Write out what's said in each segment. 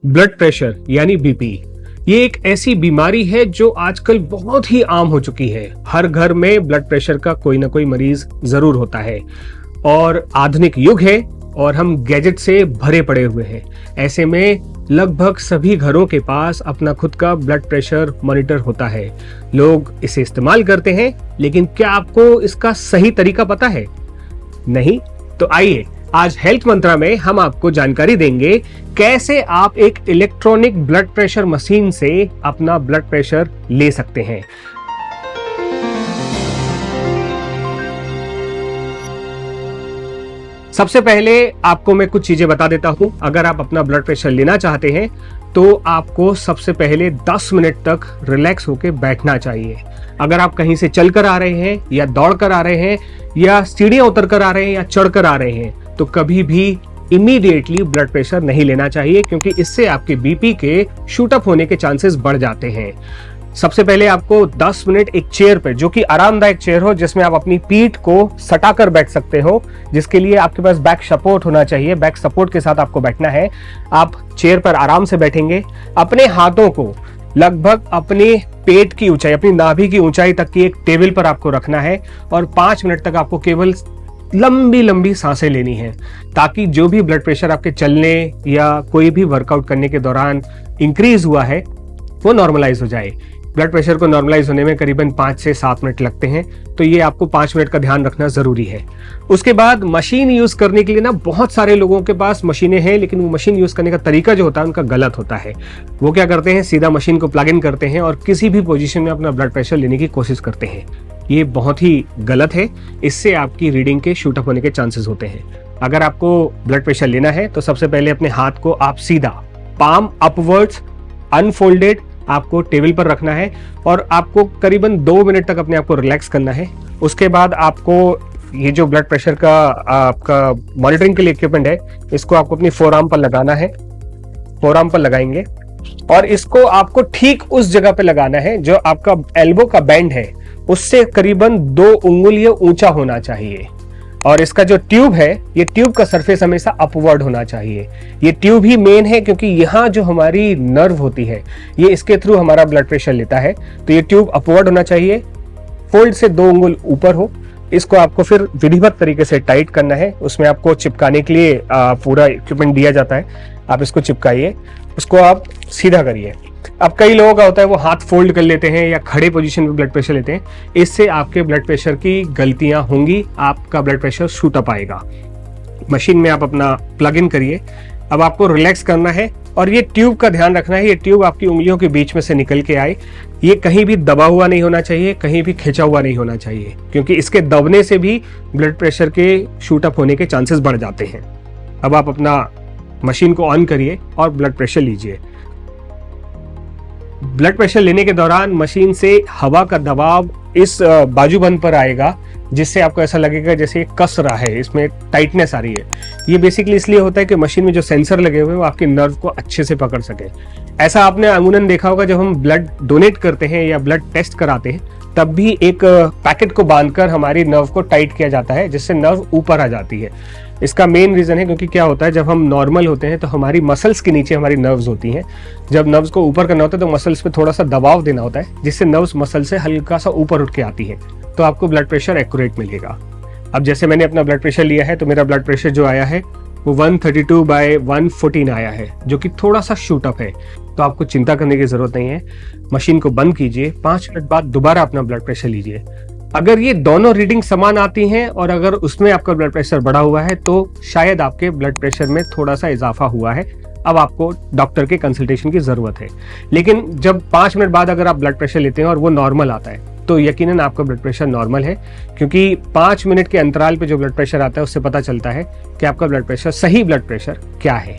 Blood pressure यानी BP ये एक ऐसी बीमारी है जो आजकल बहुत ही आम हो चुकी है। हर घर में ब्लड प्रेशर का कोई ना कोई मरीज जरूर होता है और आधुनिक युग है और हम गैजेट से भरे पड़े हुए हैं। ऐसे में लगभग सभी घरों के पास अपना खुद का ब्लड प्रेशर मॉनिटर होता है। लोग इसे इस्तेमाल करते हैं, लेकिन क्या आपको इसका सही तरीका पता है? नहीं? तो आइए आज हेल्थ मंत्रा में हम आपको जानकारी देंगे कैसे आप एक इलेक्ट्रॉनिक ब्लड प्रेशर मशीन से अपना ब्लड प्रेशर ले सकते हैं। सबसे पहले आपको मैं कुछ चीजें बता देता हूं। अगर आप अपना ब्लड प्रेशर लेना चाहते हैं तो आपको सबसे पहले 10 मिनट तक रिलैक्स होकर बैठना चाहिए। अगर आप कहीं से चलकर आ रहे हैं या दौड़ कर आ रहे हैं या सीढ़ियां उतर कर आ रहे हैं या चढ़कर आ रहे हैं तो कभी भी इमीडिएटली ब्लड प्रेशर नहीं लेना चाहिए, क्योंकि इससे आपके बीपी के शूट अप होने के चांसेस बढ़ जाते हैं। सबसे पहले आपको 10 मिनट एक चेयर पे, जो कि आरामदायक चेयर हो जिसमें आप अपनी पीठ को सटाकर बैठ सकते हो, जिसके लिए आपके पास बैक सपोर्ट होना चाहिए। बैक सपोर्ट के साथ आपको बैठना है। आप चेयर पर आराम से बैठेंगे। अपने हाथों को लगभग अपने पेट की ऊंचाई, अपनी नाभि की ऊंचाई तक की एक टेबल पर आपको रखना है और 5 मिनट तक आपको केवल लंबी लंबी सांसें लेनी है, ताकि जो भी ब्लड प्रेशर आपके चलने या कोई भी वर्कआउट करने के दौरान इंक्रीज हुआ है वो नॉर्मलाइज हो जाए। ब्लड प्रेशर को नॉर्मलाइज होने में करीबन 5 से 7 मिनट लगते हैं, तो ये आपको 5 मिनट का ध्यान रखना जरूरी है। उसके बाद मशीन यूज करने के लिए ना बहुत सारे लोगों के पास मशीनें हैं, लेकिन वो मशीन यूज करने का तरीका जो होता है उनका गलत होता है। वो क्या करते हैं, सीधा मशीन को प्लग इन करते हैं और किसी भी पोजीशन में अपना ब्लड प्रेशर लेने की कोशिश करते हैं। ये बहुत ही गलत है। इससे आपकी रीडिंग के शूट अप होने के चांसेस होते हैं। अगर आपको ब्लड प्रेशर लेना है तो सबसे पहले अपने हाथ को आप सीधा पाम अपवर्ड्स अनफोल्डेड आपको टेबल पर रखना है और आपको करीबन 2 मिनट तक अपने आप को रिलैक्स करना है। उसके बाद आपको ये जो ब्लड प्रेशर का आपका मॉनिटरिंग के लिए इक्विपमेंट है, इसको आपको अपनी फोरआर्म पर लगाना है। फोरआर्म पर लगाएंगे और इसको आपको ठीक उस जगह पे लगाना है जो आपका एल्बो का बैंड है, उससे करीबन 2 उंगलियां ऊंचा होना चाहिए। और इसका जो ट्यूब है, ये ट्यूब का सरफेस हमेशा अपवर्ड होना चाहिए। ये ट्यूब ही मेन है, क्योंकि यहाँ जो हमारी नर्व होती है ये इसके थ्रू हमारा ब्लड प्रेशर लेता है। तो ये ट्यूब अपवर्ड होना चाहिए, फोल्ड से 2 उंगल ऊपर हो। इसको आपको फिर विधिवत तरीके से टाइट करना है। उसमें आपको चिपकाने के लिए पूरा इक्विपमेंट दिया जाता है। आप इसको चिपकाइए, उसको आप सीधा करिए। अब कई लोगों का होता है वो हाथ फोल्ड कर लेते हैं या खड़े पोजीशन में ब्लड प्रेशर लेते हैं। इससे आपके ब्लड प्रेशर की गलतियां होंगी, आपका ब्लड प्रेशर शूट अप आएगा। मशीन में आप अपना प्लग इन करिए। अब आपको रिलैक्स करना है और ये ट्यूब का ध्यान रखना है, ये ट्यूब आपकी उंगलियों के बीच में से निकल के आए। ये कहीं भी दबा हुआ नहीं होना चाहिए, कहीं भी खिंचा हुआ नहीं होना चाहिए, क्योंकि इसके दबने से भी ब्लड प्रेशर के शूट अप होने के चांसेस बढ़ जाते हैं। अब आप अपना मशीन को ऑन करिए और ब्लड प्रेशर लीजिए। ब्लड प्रेशर लेने के दौरान मशीन से हवा का दबाव इस बाजूबंद पर आएगा, जिससे आपको ऐसा लगेगा जैसे कस रहा है, इसमें टाइटनेस आ रही है। ये बेसिकली इसलिए होता है कि मशीन में जो सेंसर लगे हुए हैं वो आपके नर्व को अच्छे से पकड़ सके। ऐसा आपने अमूमन देखा होगा, जब हम ब्लड डोनेट करते हैं या ब्लड टेस्ट कराते हैं तब भी एक पैकेट को बांधकर हमारी नर्व को टाइट किया जाता है, जिससे नर्व ऊपर आ जाती है। इसका मेन रीजन है क्योंकि क्या होता है, जब हम नॉर्मल होते हैं तो हमारी मसल्स के नीचे हमारी नर्व्स होती हैं। जब नर्व्स को ऊपर करना होता है तो मसल्स पे थोड़ा सा दबाव देना होता है, जिससे नर्व्स मसल से हल्का सा ऊपर उठ के आती है, तो आपको ब्लड प्रेशर एक्यूरेट मिलेगा। अब जैसे मैंने अपना ब्लड प्रेशर लिया है तो मेरा ब्लड प्रेशर जो आया है वो 132/114 आया है, जो कि थोड़ा सा शूट अप है। तो आपको चिंता करने की जरूरत नहीं है। मशीन को बंद कीजिए, 5 मिनट बाद दोबारा अपना ब्लड प्रेशर लीजिए। अगर ये दोनों रीडिंग समान आती हैं और अगर उसमें आपका ब्लड प्रेशर बढ़ा हुआ है तो शायद आपके ब्लड प्रेशर में थोड़ा सा इजाफा हुआ है। अब आपको डॉक्टर के कंसल्टेशन की जरूरत है। लेकिन जब 5 मिनट बाद अगर आप ब्लड प्रेशर लेते हैं और वो नॉर्मल आता है तो यकीनन आपका ब्लड प्रेशर नॉर्मल है, क्योंकि 5 मिनट के अंतराल पे जो ब्लड प्रेशर आता है उससे पता चलता है कि आपका ब्लड प्रेशर, सही ब्लड प्रेशर क्या है।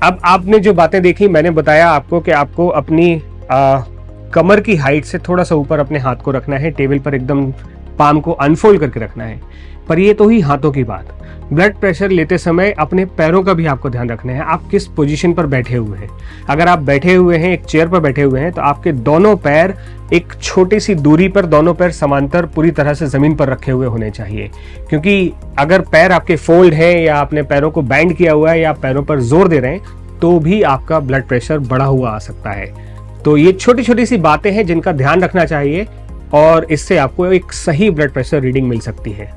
अब आपने जो बातें देखी, मैंने बताया आपको कि आपको अपनी कमर की हाइट से थोड़ा सा ऊपर अपने हाथ को रखना है, टेबल पर एकदम पाम को अनफोल्ड करके रखना है। पर ये तो ही हाथों की बात। ब्लड प्रेशर लेते समय अपने पैरों का भी आपको ध्यान रखना है। आप किस पोजीशन पर बैठे हुए हैं। अगर आप बैठे हुए हैं, एक चेयर पर बैठे हुए हैं, तो आपके दोनों पैर एक छोटी सी दूरी पर, दोनों पैर समांतर पूरी तरह से जमीन पर रखे हुए होने चाहिए। क्योंकि अगर पैर आपके फोल्ड है या आपने पैरों को बैंड किया हुआ है या आप पैरों पर जोर दे रहे हैं तो भी आपका ब्लड प्रेशर बढ़ा हुआ आ सकता है। तो ये छोटी छोटी सी बातें हैं जिनका ध्यान रखना चाहिए और इससे आपको एक सही ब्लड प्रेशर रीडिंग मिल सकती है।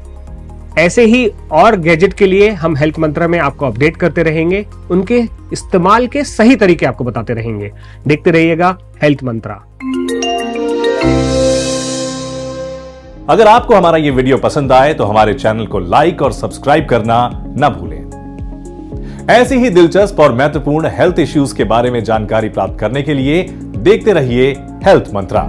ऐसे ही और गैजेट के लिए हम हेल्थ मंत्रा में आपको अपडेट करते रहेंगे, उनके इस्तेमाल के सही तरीके आपको बताते रहेंगे। देखते रहिएगा हेल्थ मंत्रा। अगर आपको हमारा ये वीडियो पसंद आए तो हमारे चैनल को लाइक और सब्सक्राइब करना न भूलें। ऐसी ही दिलचस्प और महत्वपूर्ण हेल्थ इश्यूज के बारे में जानकारी प्राप्त करने के लिए देखते रहिए हेल्थ मंत्रा।